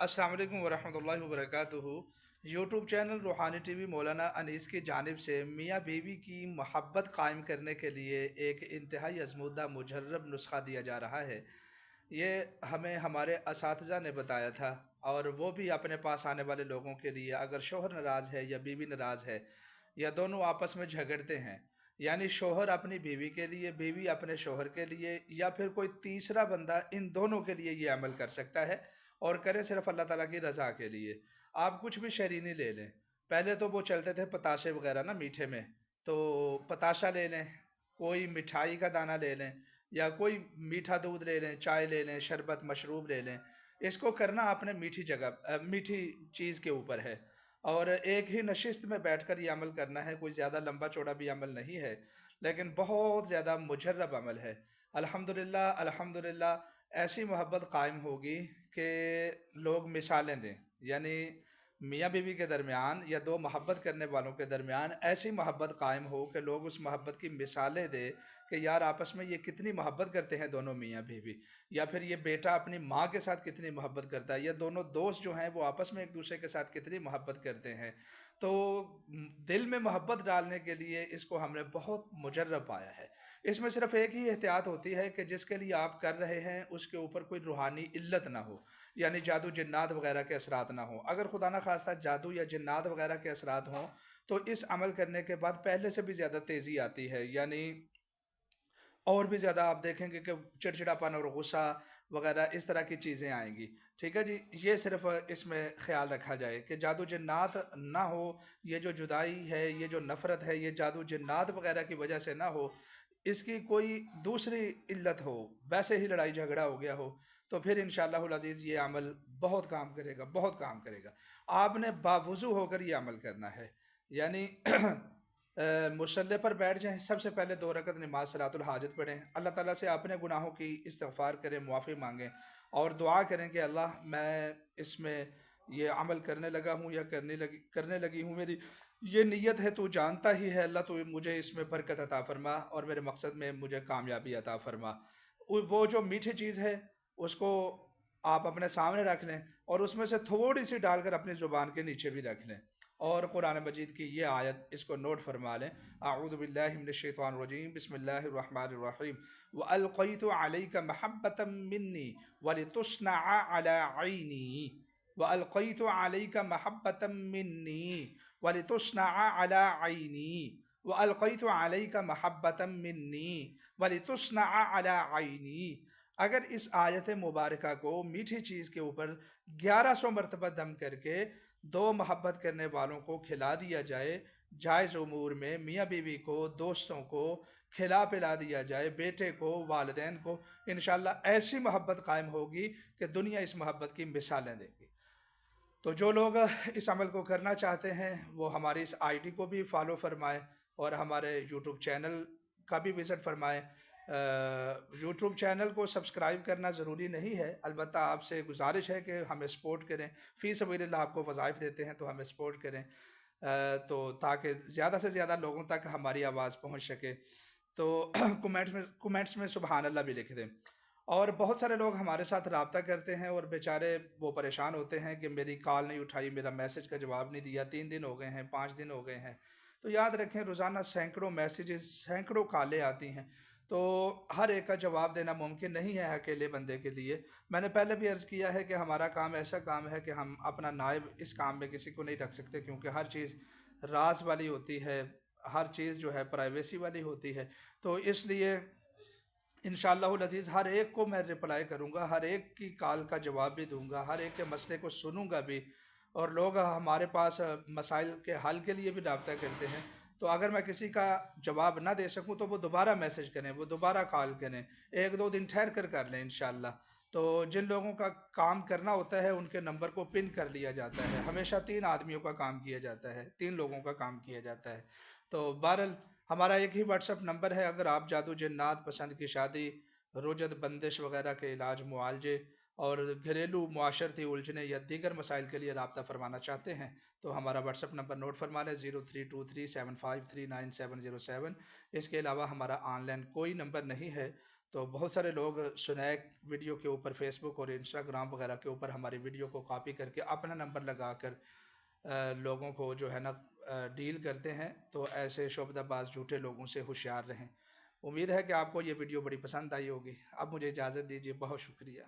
अस्सलाम वालेकुम वरहमतुल्लाहि वबरकातुहू। यूट्यूब चैनल रूहानी टीवी मौलाना अनीस की जानिब से मियाँ बीवी की मोहब्बत कायम करने के लिए एक इंतहाई आज़मूदा मुजर्रब नुस्खा दिया जा रहा है। ये हमें हमारे असातिज़ा ने बताया था, और वो भी अपने पास आने वाले लोगों के लिए, अगर शोहर नाराज़ है या बीवी नाराज़ है या दोनों आपस में झगड़ते हैं, यानी शोहर अपनी बीवी के लिए, बीवी अपने शोहर के लिए, या फिर कोई तीसरा बंदा, इन दोनों के लिए ये अमल कर सकता है। और करें सिर्फ अल्लाह ताला की रज़ा के लिए। आप कुछ भी शरीनी ले लें। पहले तो वो चलते थे पताशे वगैरह ना मीठे में, तो पताशा ले लें, कोई मिठाई का दाना ले लें, या कोई मीठा दूध ले लें, चाय ले लें, शरबत मशरूब ले लें। इसको करना आपने मीठी जगह मीठी चीज़ के ऊपर है, और एक ही नशिस्त में बैठकर ये अमल करना है। कोई ज़्यादा लंबा चौड़ा भी अमल नहीं है, लेकिन बहुत ज़्यादा मुजर्रब अमल है। अल्हम्दुलिल्लाह अल्हम्दुलिल्लाह ऐसी मोहब्बत कायम होगी कि लोग मिसालें दें, यानी मियाँ बीवी के दरमियान या दो मोहब्बत करने वालों के दरमियान ऐसी मोहब्बत कायम हो कि लोग उस मोहब्बत की मिसालें दें कि यार आपस में ये कितनी मोहब्बत करते हैं दोनों मियाँ बीवी, या फिर ये बेटा अपनी माँ के साथ कितनी मोहब्बत करता है, या दोनों दोस्त जो हैं वो आपस में एक दूसरे के साथ कितनी मोहब्बत करते हैं। तो दिल में मोहब्बत डालने के लिए इसको हमने बहुत मुजर्रब पाया है। इसमें सिर्फ एक ही एहतियात होती है कि जिसके लिए आप कर रहे हैं उसके ऊपर कोई रूहानी इल्लत ना हो, यानी जादू जिन्नात वगैरह के असरात ना हो। अगर खुदा ना खास्ता जादू या जिन्नात वगैरह के असरात हों, तो इस अमल करने के बाद पहले से भी ज़्यादा तेज़ी आती है, यानी और भी ज़्यादा आप देखेंगे कि चिड़चिड़ापन और गुस्सा वगैरह इस तरह की चीज़ें आएंगी। ठीक है जी, ये सिर्फ इसमें ख्याल रखा जाए कि जादू जिन्नात ना हो। ये जो जुदाई है, ये जो नफ़रत है, ये जादू जिन्नात वगैरह की वजह से ना हो। इसकी कोई दूसरी इल्लत हो, वैसे ही लड़ाई झगड़ा हो गया हो, तो फिर इंशाअल्लाहुल अज़ीज़ ये अमल बहुत काम करेगा, बहुत काम करेगा। आपने बावुज़ू होकर ये अमल करना है, यानी मुसल्ले पर बैठ जाएं, सबसे पहले 2 रकत नमाज सलातुल हाजत पढ़ें, अल्लाह ताला से अपने गुनाहों की इस्तग़फ़ार करें, मुआफ़ी मांगें, और दुआ करें कि अल्लाह मैं इसमें ये अमल करने लगा हूँ या करने लगी हूँ, मेरी ये नीयत है, तू जानता ही है अल्लाह, तो मुझे इसमें बरकत अता फरमा और मेरे मकसद में मुझे कामयाबी अता फरमा। वो जो मीठी चीज़ है उसको आप अपने सामने रख लें, और उसमें से थोड़ी सी डालकर अपनी ज़ुबान के नीचे भी रख लें, और कुरान मजीद की ये आयत इसको नोट फरमा लें। आऊज़ु बिल्लाहि मिनश शैतानिर रजीम, बिस्मिल्लाहिर रहमानिर रहीम, व अलक़ैतु अलैका महब्बतम मिन्नी वलितुस्नअ अला ऐनी, व अलक़ैतु अलैका महब्बतम मिन्नी वलितुस्नअ अला ऐनी, व अलक़ैतु अलैका महब्बतम मिन्नी वलितुस्नअ अला ऐनी। अगर इस आयत मुबारका को मीठी चीज़ के ऊपर 1100 मरतबा दम करके दो मोहब्बत करने वालों को खिला दिया जाए, जायज़ उमूर में मियाँ बीवी को, दोस्तों को खिला पिला दिया जाए, बेटे को, वालिदैन को, इंशाअल्लाह ऐसी मोहब्बत कायम होगी कि दुनिया इस मोहब्बत की मिसालें देगी। तो जो लोग इस अमल को करना चाहते हैं वो हमारी इस आईडी को भी फॉलो फरमाएं, और हमारे यूट्यूब चैनल का भी विज़िट फरमाएं। यूट्यूब चैनल को सब्सक्राइब करना ज़रूरी नहीं है, अलबत्ता आपसे गुजारिश है कि हमें सपोर्ट करें। फ़ी सबीलिल्लाह आपको वज़ाइफ देते हैं तो हमें सपोर्ट करें, तो ताकि ज़्यादा से ज़्यादा लोगों तक हमारी आवाज़ पहुँच सके। तो कमेंट्स में सुबहान अल्लाह भी लिख दें। और बहुत सारे लोग हमारे साथ रब्ता करते हैं और बेचारे वो परेशान होते हैं कि मेरी कॉल नहीं उठाई, मेरा मैसेज का जवाब नहीं दिया, 3 दिन हो गए हैं, 5 दिन हो गए हैं। तो याद रखें, रोज़ाना सैकड़ों मैसेजेस, सैकड़ों कॉलें आती हैं, तो हर एक का जवाब देना मुमकिन नहीं है अकेले बंदे के लिए। मैंने पहले भी अर्ज़ किया है कि हमारा काम ऐसा काम है कि हम अपना नायब इस काम में किसी को नहीं रख सकते, क्योंकि हर चीज़ राज वाली होती है, हर चीज़ जो है प्राइवेसी वाली होती है। तो इसलिए इंशाअल्लाहुल अज़ीज़ हर एक को मैं रिप्लाई करूँगा, हर एक की कॉल का जवाब भी दूँगा, हर एक के मसले को सुनूँगा भी। और लोग हमारे पास मसाइल के हल के लिए भी रब्ता करते हैं, तो अगर मैं किसी का जवाब ना दे सकूँ तो वो दोबारा मैसेज करें, वो दोबारा कॉल करें, 1-2 दिन ठहर कर लें इंशाअल्लाह। तो जिन लोगों का काम करना होता है उनके नंबर को पिन कर लिया जाता है। हमेशा 3 आदमियों का काम किया जाता है, 3 लोगों का काम किया जाता है। तो बहरहाल हमारा एक ही व्हाट्सअप नंबर है। अगर आप जादू जिन्नात, पसंद की शादी, रुजत बंदिश वगैरह के इलाज, मुआलजे और घरेलू मुआशरती उलझने या दीगर मसाइल के लिए रब्ता फरमाना चाहते हैं, तो हमारा व्हाट्सअप नंबर नोट फरमा लें, 0323753977। इसके अलावा हमारा ऑनलाइन कोई नंबर नहीं है, تو بہت سارے لوگ سنیک ویڈیو کے اوپر فیس بک اور انسٹاگرام وغیرہ کے اوپر ہماری ویڈیو کو کاپی کر کے اپنا نمبر لگا کر لوگوں کو جو ہے نا ڈیل کرتے ہیں، تو ایسے شعبدہ باز جھوٹے لوگوں سے ہوشیار رہیں۔ امید ہے کہ آپ کو یہ ویڈیو بڑی پسند آئی ہوگی۔ اب مجھے اجازت دیجیے، بہت شکریہ۔